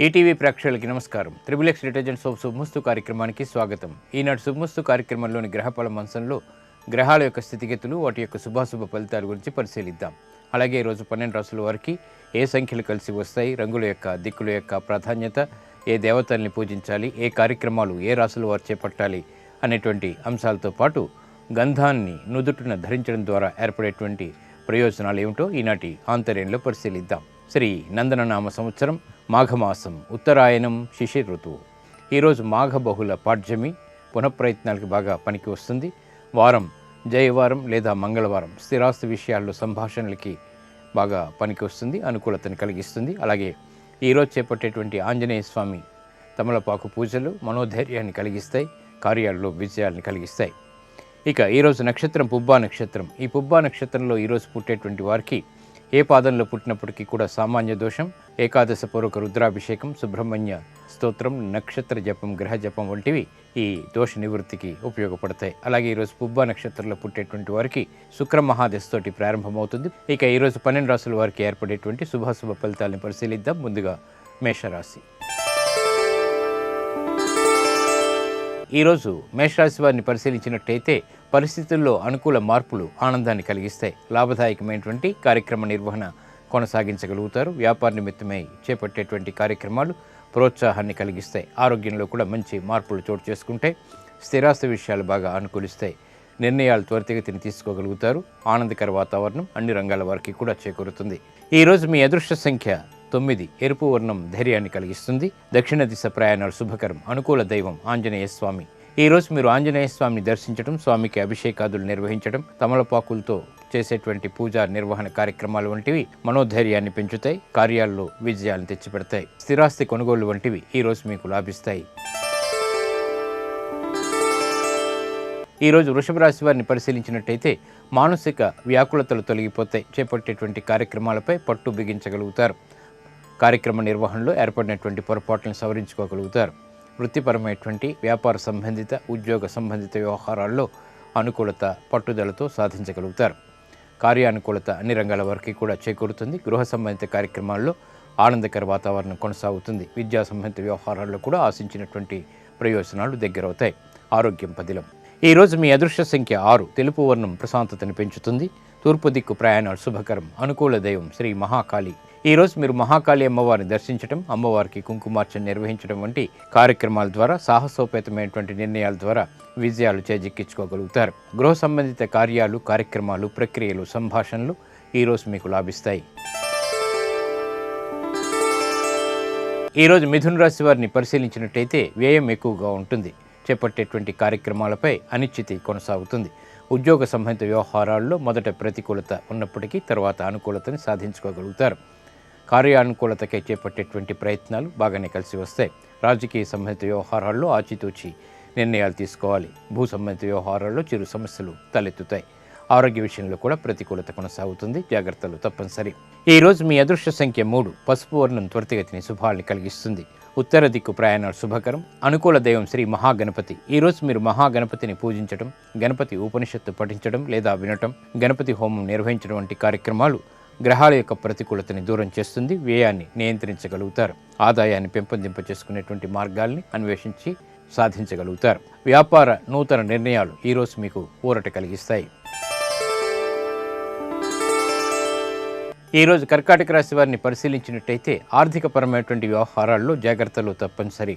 ETV ప్రేక్షకులకి నమస్కారం. Triple X detergent soap శుభమస్తు కార్యక్రమానికి స్వాగతం. ఈనాటి శుభమస్తు కార్యక్రమంలోని గ్రహఫల మంచంలో గ్రహాల యొక్క స్థితిగతులు, వాటి యొక్క శుభాశుభ ఫలితాల గురించి పరిశీలిద్దాం. అలాగే ఈరోజు 12 రాసుల వారికి ఏ సంఖ్యలు కలిసి వస్తాయి, రంగుల యొక్క దిక్కుల యొక్క ప్రాధాన్యత, ఏ దేవతల్ని పూజించాలి, ఏ కార్యక్రమాలు ఏ రాసుల వారు చేపట్టాలి అనేటువంటి అంశాలతో పాటు గంధాన్ని నుదుటిన ధరించడం ద్వారా ఏర్పడేటువంటి ప్రయోజనాలు ఏమిటో ఈనాటి ఆంతర్యంలో పరిశీలిద్దాం. శ్రీ నందననామ సంవత్సరం మాఘమాసం, ఉత్తరాయణం, శిశిర ఋతువు. ఈరోజు మాఘ బహుళ పాడ్యమి, పునఃప్రయత్నాలకు బాగా పనికి వస్తుంది. వారం జయవారం లేదా మంగళవారం, స్థిరాస్తి విషయాల్లో సంభాషణలకి బాగా పనికి వస్తుంది, అనుకూలతను కలిగిస్తుంది. అలాగే ఈరోజు చేపట్టేటువంటి ఆంజనేయ స్వామి తమలపాకు పూజలు మనోధైర్యాన్ని కలిగిస్తాయి, కార్యాల్లో విజయాన్ని కలిగిస్తాయి. ఇక ఈరోజు నక్షత్రం పుబ్బా నక్షత్రం. ఈ పుబ్బా నక్షత్రంలో ఈరోజు పుట్టేటువంటి వారికి ఏ పాదంలో పుట్టినప్పటికీ కూడా సామాన్య దోషం, ఏకాదశ పూర్వక రుద్రాభిషేకం, సుబ్రహ్మణ్య స్తోత్రం, నక్షత్ర జపం, గ్రహ జపం వంటివి ఈ దోష నివృత్తికి ఉపయోగపడతాయి. అలాగే ఈరోజు పుబ్బా నక్షత్రంలో పుట్టేటువంటి వారికి శుక్ర మహాదశతోటి ప్రారంభమవుతుంది. ఇక ఈరోజు 12 రాసుల వారికి ఏర్పడేటువంటి శుభాశుభ ఫలితాలను పరిశీలిద్దాం. ముందుగా మేషరాశి. ఈరోజు మేషరాశి వారిని పరిశీలించినట్టయితే పరిస్థితుల్లో అనుకూల మార్పులు ఆనందాన్ని కలిగిస్తాయి. లాభదాయకమైనటువంటి కార్యక్రమ నిర్వహణ కొనసాగించగలుగుతారు. వ్యాపార నిమిత్తమై చేపట్టేటువంటి కార్యక్రమాలు ప్రోత్సాహాన్ని కలిగిస్తాయి. ఆరోగ్యంలో కూడా మంచి మార్పులు చోటు చేసుకుంటే స్థిరాస్తి విషయాలు బాగా అనుకూలిస్తాయి. నిర్ణయాలు త్వరితగతిని తీసుకోగలుగుతారు. ఆనందకర వాతావరణం అన్ని రంగాల వారికి కూడా చేకూరుతుంది. ఈరోజు మీ అదృష్ట సంఖ్య 9, ఎరుపు వర్ణం ధైర్యాన్ని కలిగిస్తుంది. దక్షిణ దిశ ప్రయాణాలు శుభకరం. అనుకూల దైవం ఆంజనేయ స్వామి. ఈరోజు మీరు ఆంజనేయ స్వామిని దర్శించడం, స్వామికి అభిషేకాదులు నిర్వహించడం, తమలపాకులతో చేసేటువంటి పూజా నిర్వహణ కార్యక్రమాలు వంటివి మనోధైర్యాన్ని పెంచుతాయి, కార్యాల్లో విజయాలను తెచ్చిపెడతాయి. స్థిరాస్తి కొనుగోలు వంటివి ఈరోజు మీకు లాభిస్తాయి. ఈరోజు వృషభ రాశి వారిని పరిశీలించినట్టయితే మానసిక వ్యాకులతలు తొలగిపోతాయి. చేపట్టేటువంటి కార్యక్రమాలపై పట్టు బిగించగలుగుతారు. కార్యక్రమ నిర్వహణలో ఏర్పడినటువంటి పొరపాట్లను సవరించుకోగలుగుతారు. వృత్తిపరమైనటువంటి వ్యాపార సంబంధిత, ఉద్యోగ సంబంధిత వ్యవహారాల్లో అనుకూలత పట్టుదలతో సాధించగలుగుతారు. కార్యానుకూలత అన్ని రంగాల వారికి కూడా చేకూరుతుంది. గృహ సంబంధిత కార్యక్రమాల్లో ఆనందకర వాతావరణం కొనసాగుతుంది. విద్యా సంబంధిత వ్యవహారాల్లో కూడా ఆశించినటువంటి ప్రయోజనాలు దగ్గరవుతాయి. ఆరోగ్యం పదిలం. ఈరోజు మీ అదృష్ట సంఖ్య 6, తెలుపు వర్ణం ప్రశాంతతను పెంచుతుంది. తూర్పు దిక్కు ప్రయాణాలు శుభకరం. అనుకూల దైవం శ్రీ మహాకాళి. ఈరోజు మీరు మహాకాళి అమ్మవారిని దర్శించడం, అమ్మవారికి కుంకుమార్చన నిర్వహించడం వంటి కార్యక్రమాల ద్వారా సాహసోపేతమైనటువంటి నిర్ణయాల ద్వారా విజయాలు చేజిక్కించుకోగలుగుతారు. గృహ సంబంధిత కార్యాలు, కార్యక్రమాలు, ప్రక్రియలు, సంభాషణలు ఈరోజు మీకు లాభిస్తాయి. ఈరోజు మిథున రాశి వారిని పరిశీలించినట్టయితే వ్యయం ఎక్కువగా ఉంటుంది. చేపట్టేటువంటి కార్యక్రమాలపై అనిశ్చితి కొనసాగుతుంది. ఉద్యోగ సంబంధిత వ్యవహారాల్లో మొదట ప్రతికూలత ఉన్నప్పటికీ తర్వాత అనుకూలతని సాధించుకోగలుగుతారు. కార్యానుకూలతకై చేపట్టేటువంటి ప్రయత్నాలు బాగానే కలిసి వస్తాయి. రాజకీయ సంబంధిత వ్యవహారాల్లో ఆచితూచి నిర్ణయాలు తీసుకోవాలి. భూ సంబంధిత వ్యవహారాల్లో చిరు సమస్యలు తలెత్తుతాయి. ఆరోగ్య విషయంలో కూడా ప్రతికూలత కొనసాగుతుంది. జాగ్రత్తలు తప్పనిసరి. ఈరోజు మీ అదృష్ట సంఖ్య 3, పసుపు వర్ణం త్వరితగతిని శుభాల్ని కలిగిస్తుంది. ఉత్తర దిక్కు ప్రయాణాలు శుభకరం. అనుకూల దైవం శ్రీ మహాగణపతి. ఈరోజు మీరు మహాగణపతిని పూజించడం, గణపతి ఉపనిషత్తు పఠించడం లేదా వినటం, గణపతి హోమం నిర్వహించడం వంటి కార్యక్రమాలు గ్రహాల యొక్క ప్రతికూలతని దూరం చేస్తుంది. వ్యయాన్ని నియంత్రించగలుగుతారు. ఆదాయాన్ని పెంపొందింప చేసుకునేటువంటి మార్గాల్ని అన్వేషించి సాధించగలుగుతారు. వ్యాపార నూతన నిర్ణయాలు ఈరోజు మీకు ఊరట కలిగిస్తాయి. ఈరోజు కర్కాటక రాశి వారిని పరిశీలించినట్టయితే ఆర్థికపరమైనటువంటి వ్యవహారాల్లో జాగ్రత్తలు తప్పనిసరి.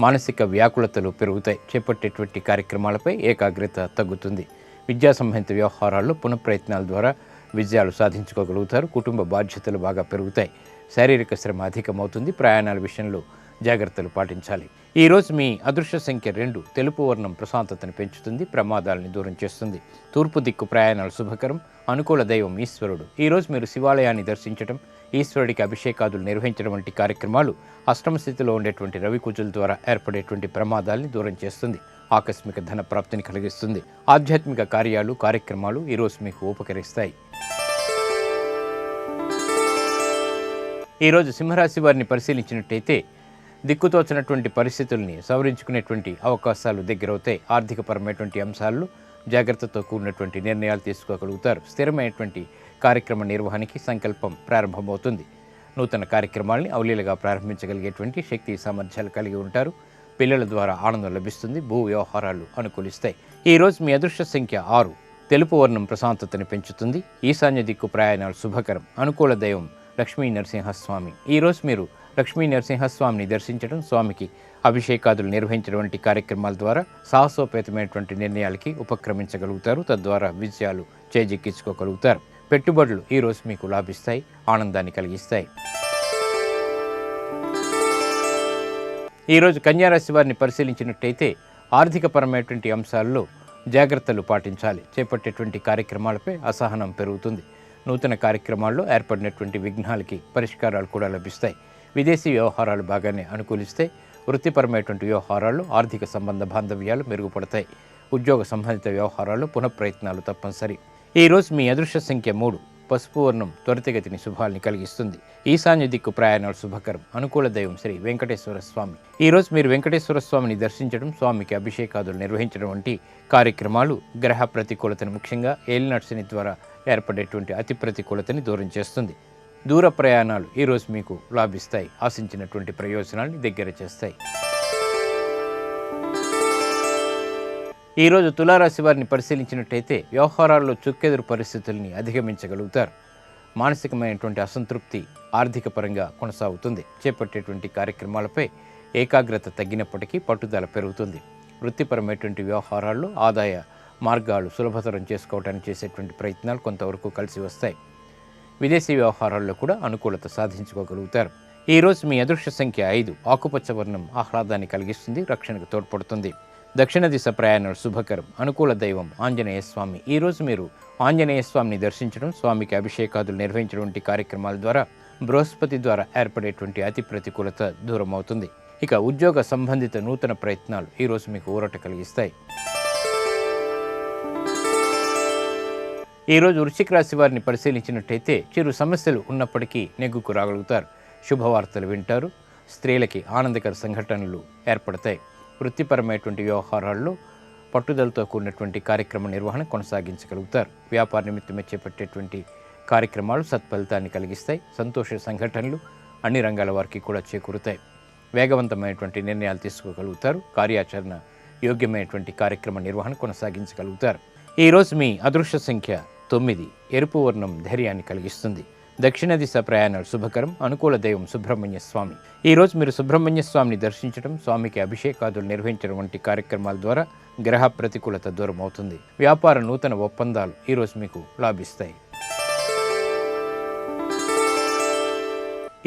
మానసిక వ్యాకులతలు పెరుగుతాయి. చేపట్టేటువంటి కార్యక్రమాలపై ఏకాగ్రత తగ్గుతుంది. విద్యా సంబంధిత వ్యవహారాల్లో పునఃప్రయత్నాల ద్వారా విజయాలు సాధించుకోగలుగుతారు. కుటుంబ బాధ్యతలు బాగా పెరుగుతాయి. శారీరక శ్రమ అధికమవుతుంది. ప్రయాణాల విషయంలో జాగ్రత్తలు పాటించాలి. ఈరోజు మీ అదృష్ట సంఖ్య 2, తెలుపు వర్ణం ప్రశాంతతను పెంచుతుంది. ప్రమాదాలని దూరం చేస్తుంది. తూర్పు దిక్కు ప్రయాణాలు శుభకరం. అనుకూల దైవం ఈశ్వరుడు. ఈరోజు మీరు శివాలయాన్ని దర్శించడం, ఈశ్వరుడికి అభిషేకాదులు నిర్వహించడం వంటి కార్యక్రమాలు అష్టమ స్థితిలో ఉండేటువంటి రవికుజుల ద్వారా ఏర్పడేటువంటి ప్రమాదాలని దూరం చేస్తుంది. ఆకస్మిక ధన ప్రాప్తిని కలిగిస్తుంది. ఆధ్యాత్మిక కార్యాలు, కార్యక్రమాలు ఈరోజు మీకు ఉపకరిస్తాయి. ఈరోజు సింహరాశి వారిని పరిశీలించినట్టయితే దిక్కుతోచినటువంటి పరిస్థితుల్ని సవరించుకునేటువంటి అవకాశాలు దగ్గరవుతాయి. ఆర్థికపరమైనటువంటి అంశాల్లో జాగ్రత్తతో కూడినటువంటి నిర్ణయాలు తీసుకోగలుగుతారు. స్థిరమైనటువంటి కార్యక్రమ నిర్వహణకి సంకల్పం ప్రారంభమవుతుంది. నూతన కార్యక్రమాల్ని అవలీలగా ప్రారంభించగలిగేటువంటి శక్తి సామర్థ్యాలు కలిగి ఉంటారు. పిల్లల ద్వారా ఆనందం లభిస్తుంది. భూ వ్యవహారాలు అనుకూలిస్తాయి. ఈరోజు మీ అదృష్ట సంఖ్య 6. తెలుపు వర్ణం ప్రశాంతతని పెంచుతుంది. ఈశాన్య దిక్కు ప్రయాణాలు శుభకరం. అనుకూల దైవం లక్ష్మీ నరసింహస్వామి. ఈరోజు మీరు లక్ష్మీ నరసింహస్వామిని దర్శించడం, స్వామికి అభిషేకాదులు నిర్వహించడం వంటి కార్యక్రమాల ద్వారా సాహసోపేతమైనటువంటి నిర్ణయాలకి ఉపక్రమించగలుగుతారు. తద్వారా విజయాలు చేజిక్కించుకోగలుగుతారు. పెట్టుబడులు ఈరోజు మీకు లాభిస్తాయి, ఆనందాన్ని కలిగిస్తాయి. ఈరోజు కన్యారాశి వారిని పరిశీలించినట్టయితే ఆర్థికపరమైనటువంటి అంశాల్లో జాగ్రత్తలు పాటించాలి. చేపట్టేటువంటి కార్యక్రమాలపై అసహనం పెరుగుతుంది. నూతన కార్యక్రమాల్లో ఏర్పడినటువంటి విఘ్నాలకి పరిష్కారాలు కూడా లభిస్తాయి. విదేశీ వ్యవహారాలు బాగానే అనుకూలిస్తాయి. వృత్తిపరమైనటువంటి వ్యవహారాల్లో ఆర్థిక సంబంధ బాంధవ్యాలు మెరుగుపడతాయి. ఉద్యోగ సంబంధిత వ్యవహారాల్లో పునఃప్రయత్నాలు తప్పనిసరి. ఈరోజు మీ అదృష్ట సంఖ్య 3. పసుపు వర్ణం త్వరితగతిని శుభాల్ని కలిగిస్తుంది. ఈశాన్య దిక్కు ప్రయాణాలు శుభకరం. అనుకూల దైవం శ్రీ వెంకటేశ్వర స్వామి. ఈరోజు మీరు వెంకటేశ్వర స్వామిని దర్శించడం, స్వామికి అభిషేకాదులు నిర్వహించడం వంటి కార్యక్రమాలు గ్రహ ప్రతికూలతను, ముఖ్యంగా ఏలినాటి శని ద్వారా ఏర్పడేటువంటి అతి ప్రతికూలతని దూరం చేస్తుంది. దూర ప్రయాణాలు ఈరోజు మీకు లాభిస్తాయి. ఆశించినటువంటి ప్రయోజనాల్ని దగ్గర చేస్తాయి. ఈరోజు తులారాశి వారిని పరిశీలించినట్టయితే వ్యవహారాల్లో చుక్కెదురు పరిస్థితుల్ని అధిగమించగలుగుతారు. మానసికమైనటువంటి అసంతృప్తి ఆర్థిక పరంగా కొనసాగుతుంది. చేపట్టేటువంటి కార్యక్రమాలపై ఏకాగ్రత తగ్గినప్పటికీ పట్టుదల పెరుగుతుంది. వృత్తిపరమైనటువంటి వ్యవహారాల్లో ఆదాయ మార్గాలు సులభతరం చేసుకోవడానికి చేసేటువంటి ప్రయత్నాలు కొంతవరకు కలిసి వస్తాయి. విదేశీ వ్యవహారాల్లో కూడా అనుకూలత సాధించుకోగలుగుతారు. ఈరోజు మీ అదృష్ట సంఖ్య 5. ఆకుపచ్చ వర్ణం ఆహ్లాదాన్ని కలిగిస్తుంది, రక్షణకు తోడ్పడుతుంది. దక్షిణ దిశ ప్రయాణాలు శుభకరం. అనుకూల దైవం ఆంజనేయ స్వామి. ఈరోజు మీరు ఆంజనేయ స్వామిని దర్శించడం, స్వామికి అభిషేకాదులు నిర్వహించడం వంటి కార్యక్రమాల ద్వారా బృహస్పతి ద్వారా ఏర్పడేటువంటి అతి ప్రతికూలత దూరం అవుతుంది. ఇక ఉద్యోగ సంబంధిత నూతన ప్రయత్నాలు ఈరోజు మీకు ఊరట కలిగిస్తాయి. ఈరోజు వృశ్చిక రాశి వారిని పరిశీలించినట్టయితే చిరు సమస్యలు ఉన్నప్పటికీ నెగ్గుకు రాగలుగుతారు. శుభవార్తలు వింటారు. స్త్రీలకి ఆనందకర సంఘటనలు ఏర్పడతాయి. వృత్తిపరమైనటువంటి వ్యవహారాల్లో పట్టుదలతో కూడినటువంటి కార్యక్రమ నిర్వహణ కొనసాగించగలుగుతారు. వ్యాపార నిమిత్తమే చేపట్టేటువంటి కార్యక్రమాలు సత్ఫలితాన్ని కలిగిస్తాయి. సంతోష సంఘటనలు అన్ని రంగాల వారికి కూడా చేకూరుతాయి. వేగవంతమైనటువంటి నిర్ణయాలు తీసుకోగలుగుతారు. కార్యాచరణ యోగ్యమైనటువంటి కార్యక్రమ నిర్వహణ కొనసాగించగలుగుతారు. ఈరోజు మీ అదృష్ట సంఖ్య 9. ఎరుపు వర్ణం ధైర్యాన్ని కలిగిస్తుంది. దక్షిణ దిశ ప్రయాణాలు శుభకరం. అనుకూల దైవం సుబ్రహ్మణ్య స్వామి. ఈరోజు మీరు సుబ్రహ్మణ్య స్వామిని దర్శించడం, స్వామికి అభిషేకాదులు నిర్వహించడం వంటి కార్యక్రమాల ద్వారా గ్రహ ప్రతికూలత దూరం అవుతుంది. వ్యాపార నూతన ఒప్పందాలు ఈరోజు మీకు లాభిస్తాయి.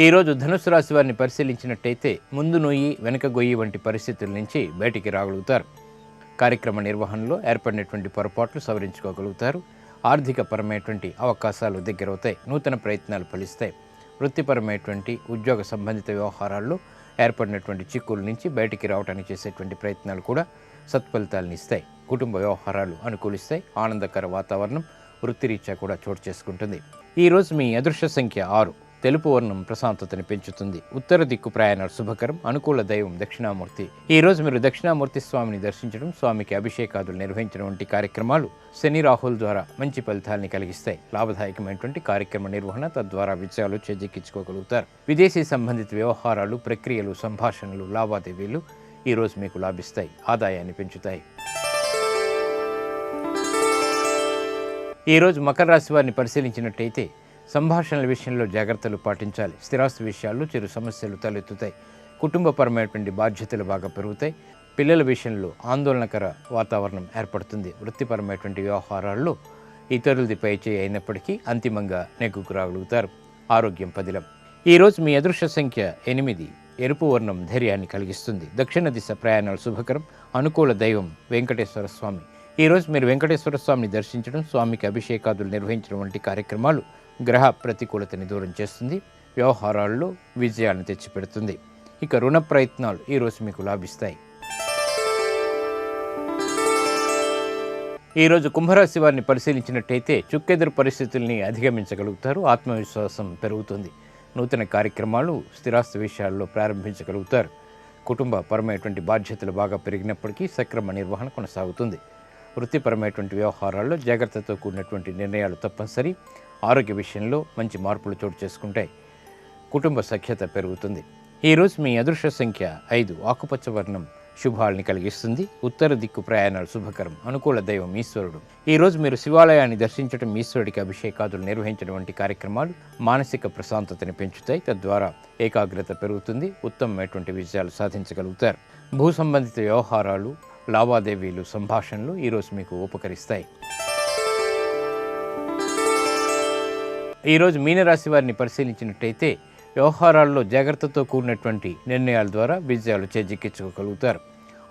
ఈరోజు ధనుసు రాశి వారిని పరిశీలించినట్టయితే ముందు నొయ్యి వెనుక గొయ్యి వంటి పరిస్థితుల నుంచి బయటికి రాగలుగుతారు. కార్యక్రమ నిర్వహణలో ఏర్పడినటువంటి పొరపాట్లు సవరించుకోగలుగుతారు. ఆర్థిక పరమైనటువంటి అవకాశాలు దగ్గరవుతాయి. నూతన ప్రయత్నాలు ఫలిస్తాయి. వృత్తిపరమైనటువంటి ఉద్యోగ సంబంధిత వ్యవహారాల్లో ఏర్పడినటువంటి చిక్కుల నుంచి బయటికి రావడానికి చేసేటువంటి ప్రయత్నాలు కూడా సత్ఫలితాలను ఇస్తాయి. కుటుంబ వ్యవహారాలు అనుకూలిస్తాయి. ఆనందకర వాతావరణం వృత్తిరీత్యా కూడా చోటు చేసుకుంటుంది. ఈరోజు మీ అదృష్ట సంఖ్య 6. తెలుపు వర్ణం ప్రశాంతతని పెంచుతుంది. ఉత్తర దిక్కు ప్రయాణాలు శుభకరం. అనుకూల దైవం దక్షిణామూర్తి. ఈరోజు మీరు దక్షిణామూర్తి స్వామిని దర్శించడం, స్వామికి అభిషేకాదులు నిర్వహించడం వంటి కార్యక్రమాలు శని రాహుల ద్వారా మంచి ఫలితాలని కలిగిస్తాయి. లాభదాయకమైనటువంటి కార్యక్రమ నిర్వహణ, తద్వారా విజయాలు చేజిక్కించుకోగలుగుతారు. విదేశీ సంబంధిత వ్యవహారాలు, ప్రక్రియలు, సంభాషణలు, లావాదేవీలు ఈరోజు మీకు లాభిస్తాయి. ఆదాయాన్ని పెంచుతాయి. ఈరోజు మకర రాశి వారిని పరిశీలించినట్టయితే సంభాషణల విషయంలో జాగ్రత్తలు పాటించాలి. స్థిరాస్తి విషయాల్లో చిరు సమస్యలు తలెత్తుతాయి. కుటుంబపరమైనటువంటి బాధ్యతలు బాగా పెరుగుతాయి. పిల్లల విషయంలో ఆందోళనకర వాతావరణం ఏర్పడుతుంది. వృత్తిపరమైనటువంటి వ్యవహారాల్లో ఇతరులది పైచేయి అయినప్పటికీ అంతిమంగా నెగ్గుకు రాగలుగుతారు. ఆరోగ్యం పదిలం. ఈరోజు మీ అదృష్ట సంఖ్య 8. ఎరుపు వర్ణం ధైర్యాన్ని కలిగిస్తుంది. దక్షిణ దిశ ప్రయాణాలు శుభకరం. అనుకూల దైవం వెంకటేశ్వర స్వామి. ఈరోజు మీరు వెంకటేశ్వర స్వామిని దర్శించడం, స్వామికి అభిషేకాదులు నిర్వహించడం వంటి కార్యక్రమాలు గ్రహ ప్రతికూలతని దూరం చేస్తుంది. వ్యవహారాల్లో విజయాన్ని తెచ్చిపెడుతుంది. ఇక రుణ ప్రయత్నాలు ఈరోజు మీకు లాభిస్తాయి. ఈరోజు కుంభరాశి వారిని పరిశీలించినట్టయితే చుక్కెదురు పరిస్థితుల్ని అధిగమించగలుగుతారు. ఆత్మవిశ్వాసం పెరుగుతుంది. నూతన కార్యక్రమాలు, స్థిరాస్తి విషయాల్లో ప్రారంభించగలుగుతారు. కుటుంబ పరమైనటువంటి బాధ్యతలు బాగా పెరిగినప్పటికీ సక్రమ నిర్వహణ కొనసాగుతుంది. వృత్తిపరమైనటువంటి వ్యవహారాల్లో జాగ్రత్తతో కూడినటువంటి నిర్ణయాలు తప్పనిసరి. ఆరోగ్య విషయంలో మంచి మార్పులు చోటు చేసుకుంటాయి. కుటుంబ సఖ్యత పెరుగుతుంది. ఈరోజు మీ అదృష్ట సంఖ్య 5, ఆకుపచ్చ వర్ణం శుభాల్ని కలిగిస్తుంది. ఉత్తర దిక్కు ప్రయాణాలు శుభకరం. అనుకూల దైవం ఈశ్వరుడు. ఈరోజు మీరు శివాలయాన్ని దర్శించడం, ఈశ్వరుడికి అభిషేకాదులు నిర్వహించడం వంటి కార్యక్రమాలు మానసిక ప్రశాంతతని పెంచుతాయి. తద్వారా ఏకాగ్రత పెరుగుతుంది. ఉత్తమమైనటువంటి విజయాలు సాధించగలుగుతారు. భూ సంబంధిత వ్యవహారాలు, లావాదేవీలు, సంభాషణలు ఈరోజు మీకు ఉపకరిస్తాయి. ఈరోజు మీనరాశి వారిని పరిశీలించినట్టయితే వ్యవహారాల్లో జాగ్రత్తతో కూడినటువంటి నిర్ణయాల ద్వారా విజయాలు చేజిక్కించుకోగలుగుతారు.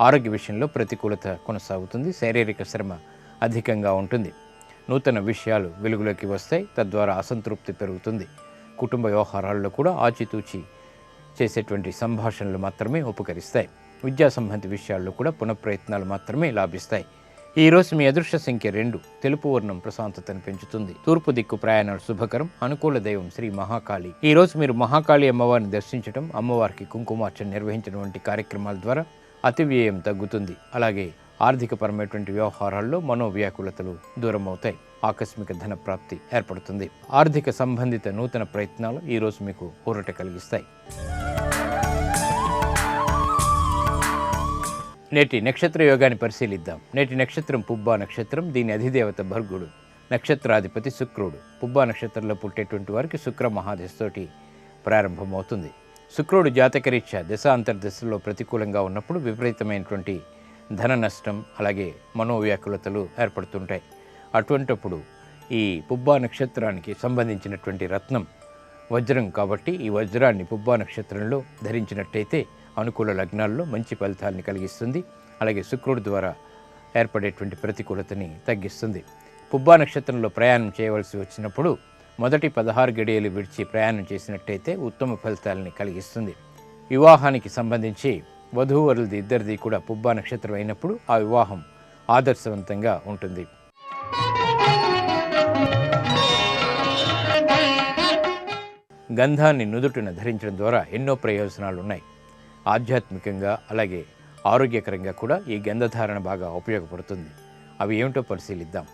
ఆరోగ్య విషయంలో ప్రతికూలత కొనసాగుతుంది. శారీరక శ్రమ అధికంగా ఉంటుంది. నూతన విషయాలు వెలుగులోకి వస్తాయి. తద్వారా అసంతృప్తి పెరుగుతుంది. కుటుంబ వ్యవహారాల్లో కూడా ఆచితూచి చేసేటువంటి సంభాషణలు మాత్రమే ఉపకరిస్తాయి. విద్యా సంబంధ విషయాల్లో కూడా పునఃప్రయత్నాలు మాత్రమే లాభిస్తాయి. ఈరోజు మీ అదృష్ట సంఖ్య 2, తెలుపు వర్ణం ప్రశాంతతను పెంచుతుంది. తూర్పు దిక్కు ప్రయాణాలు శుభకరం. అనుకూల దైవం శ్రీ మహాకాళి. ఈరోజు మీరు మహాకాళి అమ్మవారిని దర్శించడం, అమ్మవారికి కుంకుమార్చన నిర్వహించడం వంటి కార్యక్రమాల ద్వారా అతి వ్యయం తగ్గుతుంది. అలాగే ఆర్థికపరమైనటువంటి వ్యవహారాల్లో మనోవ్యాకులతలు దూరం అవుతాయి. ఆకస్మిక ధన ప్రాప్తి ఏర్పడుతుంది. ఆర్థిక సంబంధిత నూతన ప్రయత్నాలు ఈరోజు మీకు ఊరట కలిగిస్తాయి. నేటి నక్షత్ర యోగాన్ని పరిశీలిద్దాం. నేటి నక్షత్రం పుబ్బా నక్షత్రం. దీని అధిదేవత భర్గుడు. నక్షత్రాధిపతి శుక్రుడు. పుబ్బా నక్షత్రంలో పుట్టేటువంటి వారికి శుక్ర మహాదశతోటి ప్రారంభమవుతుంది. శుక్రుడు జాతకరీత్యా దశాంతర్దశలో ప్రతికూలంగా ఉన్నప్పుడు విపరీతమైనటువంటి ధన నష్టం, అలాగే మనోవ్యాకులతలు ఏర్పడుతుంటాయి. అటువంటప్పుడు ఈ పుబ్బా నక్షత్రానికి సంబంధించినటువంటి రత్నం వజ్రం కాబట్టి ఈ వజ్రాన్ని పుబ్బా నక్షత్రంలో ధరించినట్టయితే అనుకూల లగ్నాల్లో మంచి ఫలితాలని కలిగిస్తుంది. అలాగే శుక్రుడి ద్వారా ఏర్పడేటువంటి ప్రతికూలతని తగ్గిస్తుంది. పుబ్బా నక్షత్రంలో ప్రయాణం చేయవలసి వచ్చినప్పుడు మొదటి 16 గడియలు విడిచి ప్రయాణం చేసినట్టయితే ఉత్తమ ఫలితాలని కలిగిస్తుంది. వివాహానికి సంబంధించి వధూవరులది ఇద్దరిది కూడా పుబ్బా నక్షత్రం అయినప్పుడు ఆ వివాహం ఆదర్శవంతంగా ఉంటుంది. గంధాన్ని నుదుటిన ధరించడం ద్వారా ఎన్నో ప్రయోజనాలు ఉన్నాయి. ఆధ్యాత్మికంగా అలాగే ఆరోగ్యకరంగా కూడా ఈ గంధధారణ బాగా ఉపయోగపడుతుంది. అవి ఏమిటో పరిశీలిద్దాం.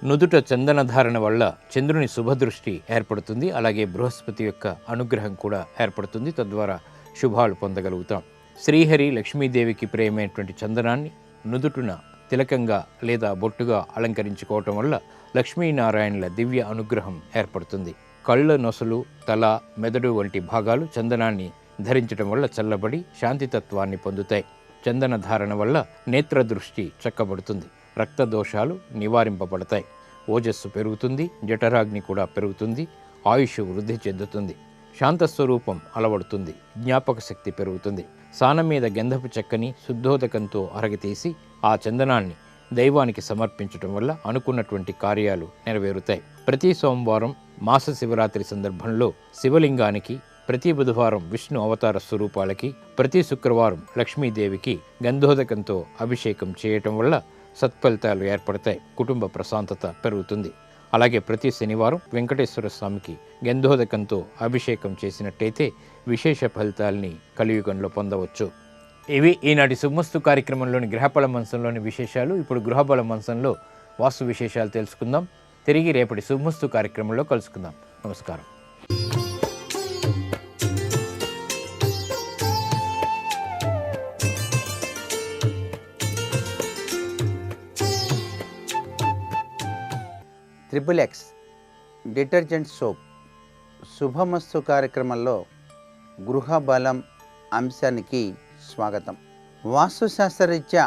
నుదుట చందన ధారణ వల్ల చంద్రుని శుభదృష్టి ఏర్పడుతుంది. అలాగే బృహస్పతి యొక్క అనుగ్రహం కూడా ఏర్పడుతుంది. తద్వారా శుభాలు పొందగలుగుతాం. శ్రీహరి లక్ష్మీదేవికి ప్రియమైనటువంటి చందనాన్ని నుదుటున తిలకంగా లేదా బొట్టుగా అలంకరించుకోవటం వల్ల లక్ష్మీనారాయణుల దివ్య అనుగ్రహం ఏర్పడుతుంది. కళ్ళ నొసలు, తల, మెదడు వంటి భాగాలు చందనాన్ని ధరించడం వల్ల చల్లబడి శాంతితత్వాన్ని పొందుతాయి. చందన ధారణ వల్ల నేత్ర దృష్టి చక్కబడుతుంది. రక్త దోషాలు నివారింపబడతాయి. ఓజస్సు పెరుగుతుంది. జఠరాగ్ని కూడా పెరుగుతుంది. ఆయుష్ వృద్ధి చెందుతుంది. శాంతస్వరూపం అలవడుతుంది. జ్ఞాపక శక్తి పెరుగుతుంది. సానం మీద గంధపు చెక్కని శుద్ధోదకంతో అరగతీసి ఆ చందనాన్ని దైవానికి సమర్పించడం వల్ల అనుకున్నటువంటి కార్యాలు నెరవేరుతాయి. ప్రతి సోమవారం మాస శివరాత్రి సందర్భంలో శివలింగానికి, ప్రతి బుధవారం విష్ణు అవతార స్వరూపాలకి, ప్రతి శుక్రవారం లక్ష్మీదేవికి గంధోదకంతో అభిషేకం చేయటం వల్ల సత్ఫలితాలు ఏర్పడతాయి. కుటుంబ ప్రశాంతత పెరుగుతుంది. అలాగే ప్రతి శనివారం వెంకటేశ్వర స్వామికి గంధోదకంతో అభిషేకం చేసినట్టయితే విశేష ఫలితాల్ని కలియుగంలో పొందవచ్చు. ఇవి ఈనాటి శుభమస్తు కార్యక్రమంలోని గ్రహబల మంచంలోని విశేషాలు. ఇప్పుడు గృహబల మంచంలో వాస్తు విశేషాలు తెలుసుకుందాం. తిరిగి రేపటి శుభమస్తు కార్యక్రమంలో కలుసుకుందాం. నమస్కారం. XXX డిటర్జెంట్ సోప్ శుభమస్తు కార్యక్రమంలో గృహ బలం అంశానికి స్వాగతం. వాస్తుశాస్త్రరీత్యా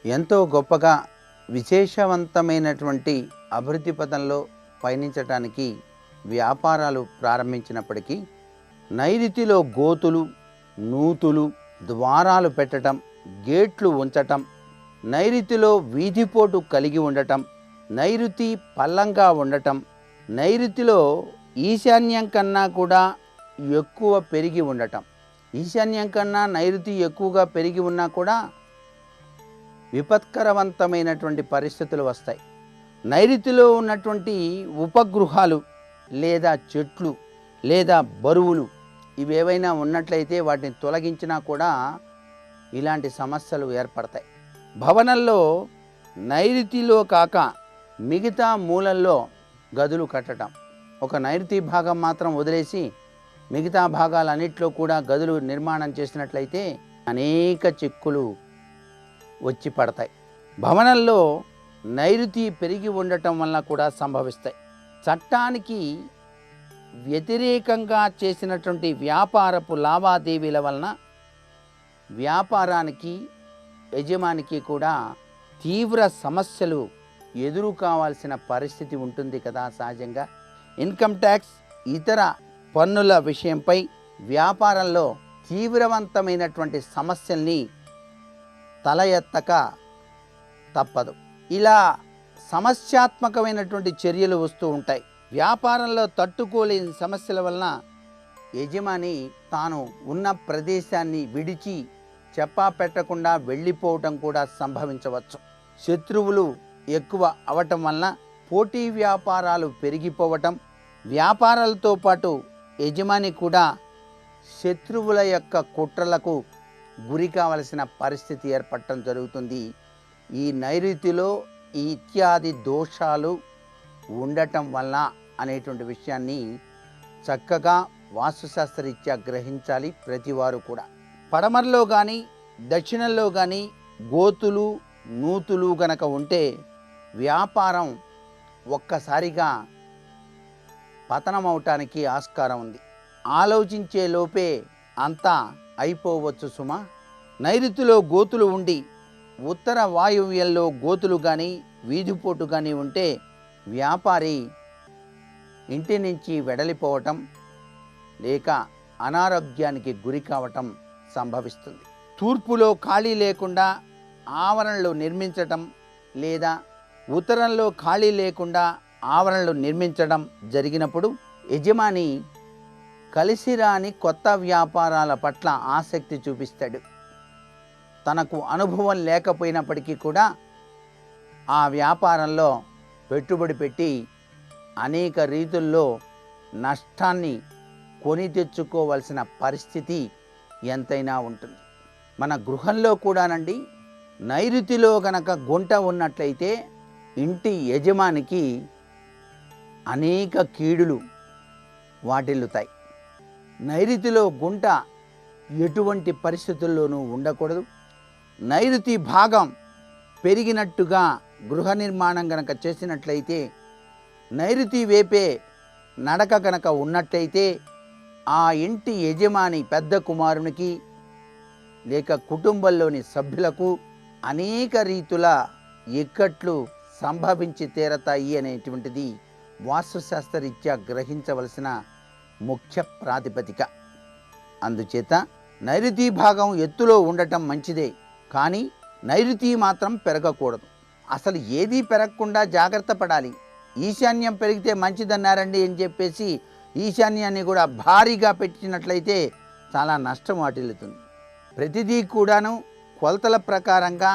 ఎంతో గొప్పగా విశేషవంతమైనటువంటి అభివృద్ధి పథంలో పయనించడానికి వ్యాపారాలు ప్రారంభించినప్పటికీ నైరుతిలో గోతులు, నూతులు, ద్వారాలు పెట్టడం, గేట్లు ఉంచటం, నైరుతిలో వీధిపోటు కలిగి ఉండటం, నైరుతి పల్లంగా ఉండటం, నైరుతిలో ఈశాన్యం కన్నా కూడా ఎక్కువ పెరిగి ఉండటం, ఈశాన్యం కన్నా నైరుతి ఎక్కువగా పెరిగి ఉన్నా కూడా విపత్కరవంతమైనటువంటి పరిస్థితులు వస్తాయి. నైరుతిలో ఉన్నటువంటి ఉపగృహాలు లేదా చెట్లు లేదా బరువులు ఇవేవైనా ఉన్నట్లయితే వాటిని తొలగించినా కూడా ఇలాంటి సమస్యలు ఏర్పడతాయి. భవనంలో నైరుతిలో కాక మిగతా మూలల్లో గదులు కట్టడం, ఒక నైరుతి భాగం మాత్రం వదిలేసి మిగతా భాగాలన్నిట్లో కూడా గదులు నిర్మాణం చేసినట్లయితే అనేక చిక్కులు వచ్చి పడతాయి. భవనంలో నైరుతి పెరిగి ఉండటం వలన కూడా సంభవిస్తాయి. చట్టానికి వ్యతిరేకంగా చేసినటువంటి వ్యాపారపు లావాదేవీల వలన వ్యాపారానికి యజమానికి కూడా తీవ్ర సమస్యలు ఎదురు కావాల్సిన పరిస్థితి ఉంటుంది కదా. సహజంగా ఇన్కమ్ ట్యాక్స్ ఇతర పన్నుల విషయంపై వ్యాపారంలో తీవ్రవంతమైనటువంటి సమస్యల్ని తల ఎత్తక తప్పదు. ఇలా సమస్యాత్మకమైనటువంటి చర్యలు వస్తూ ఉంటాయి. వ్యాపారంలో తట్టుకోలేని సమస్యల వలన యజమాని తాను ఉన్న ప్రదేశాన్ని విడిచి చెప్పా పెట్టకుండా వెళ్ళిపోవటం కూడా సంభవించవచ్చు. శత్రువులు ఎక్కువ అవటం వలన పోటీ వ్యాపారాలు పెరిగిపోవటం, వ్యాపారాలతో పాటు యజమాని కూడా శత్రువుల యొక్క కుట్రలకు గురి కావలసిన పరిస్థితి ఏర్పడటం జరుగుతుంది. ఈ నైరుతిలో ఈ ఇత్యాది దోషాలు ఉండటం వల్ల అనేటువంటి విషయాన్ని చక్కగా వాస్తుశాస్త్రరీత్యా గ్రహించాలి ప్రతివారు కూడా. పడమరలో కానీ దక్షిణంలో కానీ గోతులు నూతులు గనక ఉంటే వ్యాపారం ఒక్కసారిగా పతనమవటానికి ఆస్కారం ఉంది. ఆలోచించే లోపే అంతా అయిపోవచ్చు సుమా. నైరుతిలో గోతులు ఉండి ఉత్తర వాయువ్యంలో గోతులు కానీ వీధిపోటు కానీ ఉంటే వ్యాపారి ఇంటి నుంచి వెడలిపోవటం లేక అనారోగ్యానికి గురి కావటం సంభవిస్తుంది. తూర్పులో ఖాళీ లేకుండా ఆవరణలు నిర్మించటం లేదా ఉత్తరంలో ఖాళీ లేకుండా ఆవరణలు నిర్మించడం జరిగినప్పుడు యజమాని కలిసిరాని కొత్త వ్యాపారాల పట్ల ఆసక్తి చూపిస్తాడు. తనకు అనుభవం లేకపోయినప్పటికీ కూడా ఆ వ్యాపారంలో పెట్టుబడి పెట్టి అనేక రీతుల్లో నష్టాన్ని కొని తెచ్చుకోవలసిన పరిస్థితి ఎంతైనా ఉంటుంది. మన గృహంలో కూడానండి నైరుతిలో గనక గుంట ఉన్నట్లయితే ఇంటి యజమానికి అనేక కీడులు వాటిల్లుతాయి. నైరుతిలో గుంట ఎటువంటి పరిస్థితుల్లోనూ ఉండకూడదు. నైరుతి భాగం పెరిగినట్టుగా గృహ నిర్మాణం గనక చేసినట్లయితే, నైరుతి వేపే నడక గనక ఉన్నట్లయితే ఆ ఇంటి యజమాని పెద్ద కుమారునికి లేక కుటుంబంలోని సభ్యులకు అనేక రీతుల ఇక్కట్లు సంభవించి తీరతాయి అనేటువంటిది వాస్తుశాస్త్రరీత్యా గ్రహించవలసిన ముఖ్య ప్రాతిపదిక. అందుచేత నైరుతి భాగం ఎత్తులో ఉండటం మంచిదే, కానీ నైరుతి మాత్రం పెరగకూడదు. అసలు ఏదీ పెరగకుండా జాగ్రత్త పడాలి. ఈశాన్యం పెరిగితే మంచిదన్నారండి అని చెప్పేసి ఈశాన్యాన్ని కూడా భారీగా పెట్టినట్లయితే చాలా నష్టం వాటిల్లుతుంది. ప్రతిదీ కూడాను కొలతల ప్రకారంగా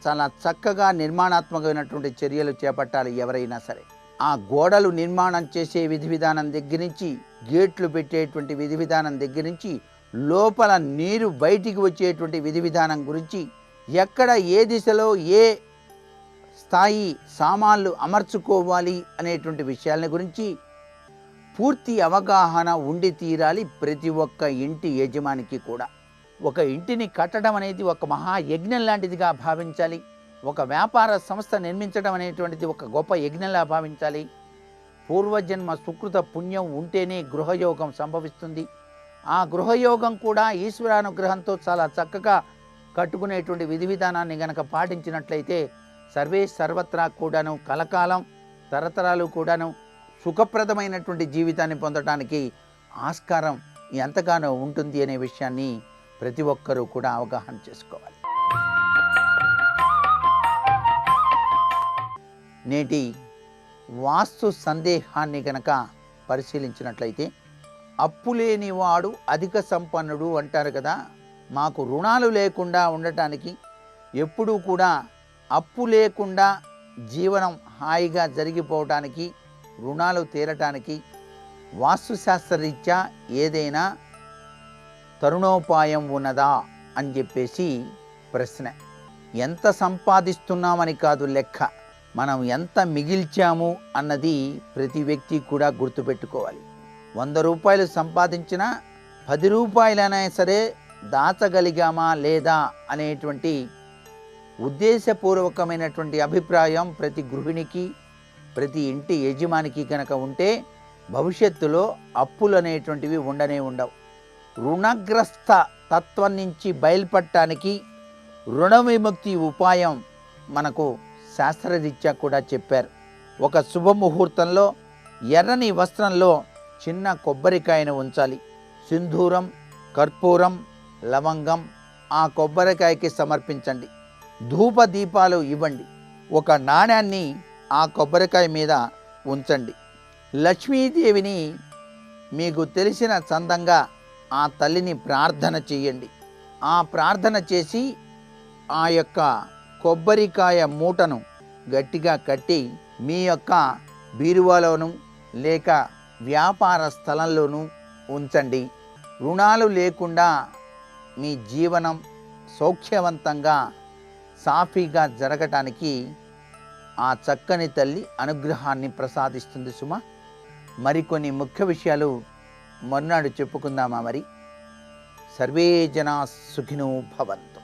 చాలా చక్కగా నిర్మాణాత్మకమైనటువంటి చర్యలు చేపట్టాలి ఎవరైనా సరే. ఆ గోడలు నిర్మాణం చేసే విధి విధానం దగ్గర నుంచి, గేట్లు పెట్టేటువంటి విధి విధానం దగ్గర నుంచి, లోపల నీరు బయటికి వచ్చేటువంటి విధి విధానం గురించి, ఎక్కడ ఏ దిశలో ఏ స్థాయి సామాన్లు అమర్చుకోవాలి అనేటువంటి విషయాల గురించి పూర్తి అవగాహన ఉండి తీరాలి ప్రతి ఒక్క ఇంటి యజమానికి కూడా. ఒక ఇంటిని కట్టడం అనేది ఒక మహాయజ్ఞం లాంటిదిగా భావించాలి. ఒక వ్యాపార సంస్థ నిర్మించడం అనేటువంటిది ఒక గొప్ప యజ్ఞంలా భావించాలి. పూర్వజన్మ సుకృత పుణ్యం ఉంటేనే గృహయోగం సంభవిస్తుంది. ఆ గృహయోగం కూడా ఈశ్వరానుగ్రహంతో చాలా చక్కగా కట్టుకునేటువంటి విధి విధానాన్ని గనక పాటించినట్లయితే సర్వే సర్వత్రా కూడాను కలకాలం తరతరాలు కూడాను సుఖప్రదమైనటువంటి జీవితాన్ని పొందడానికి ఆస్కారం ఎంతగానో ఉంటుంది అనే విషయాన్ని ప్రతి ఒక్కరూ కూడా అవగాహన చేసుకోవాలి. నేటి వాస్తు సందేహాన్ని గనక పరిశీలించినట్లయితే, అప్పులేనివాడు అధిక సంపన్నుడు అంటారు కదా. మాకు రుణాలు లేకుండా ఉండటానికి, ఎప్పుడూ కూడా అప్పు లేకుండా జీవనం హాయిగా జరిగిపోవటానికి, రుణాలు తీరటానికి వాస్తుశాస్త్రరీత్యా ఏదైనా తరుణోపాయం ఉన్నదా అని చెప్పేసి ప్రశ్న. ఎంత సంపాదిస్తున్నామని కాదు లెక్క, మనం ఎంత మిగిల్చాము అన్నది ప్రతి వ్యక్తి కూడా గుర్తుపెట్టుకోవాలి. రూపాయలు సంపాదించినా 10 రూపాయలైనా సరే దాచగలిగామా లేదా అనేటువంటి ఉద్దేశపూర్వకమైనటువంటి అభిప్రాయం ప్రతి గృహిణికి, ప్రతి ఇంటి యజమానికి కనుక ఉంటే భవిష్యత్తులో అప్పులు అనేటువంటివి ఉండనే ఉండవు. రుణగ్రస్త తత్వం నుంచి బయలుపడటానికి రుణ విముక్తి ఉపాయం మనకు శాస్త్రరీత్యా కూడా చెప్పారు. ఒక శుభముహూర్తంలో ఎర్రని వస్త్రంలో చిన్న కొబ్బరికాయను ఉంచాలి. సింధూరం, కర్పూరం, లవంగం ఆ కొబ్బరికాయకి సమర్పించండి. ధూప దీపాలు ఇవ్వండి. ఒక నాణ్యాన్ని ఆ కొబ్బరికాయ మీద ఉంచండి. లక్ష్మీదేవిని మీకు తెలిసిన చందంగా ఆ తల్లిని ప్రార్థన చేయండి. ఆ ప్రార్థన చేసి ఆ యొక్క కొబ్బరికాయ మూటను గట్టిగా కట్టి మీ యొక్క బీరువాలోను లేక వ్యాపార స్థలంలోనూ ఉంచండి. రుణాలు లేకుండా మీ జీవనం సౌఖ్యవంతంగా సాఫీగా జరగటానికి ఆ చక్కని తల్లి అనుగ్రహాన్ని ప్రసాదిస్తుంది సుమ. మరికొన్ని ముఖ్య విషయాలు మర్నాడు చెప్పుకుందామా? మరి సర్వే జనా సుఖినో భవంతు.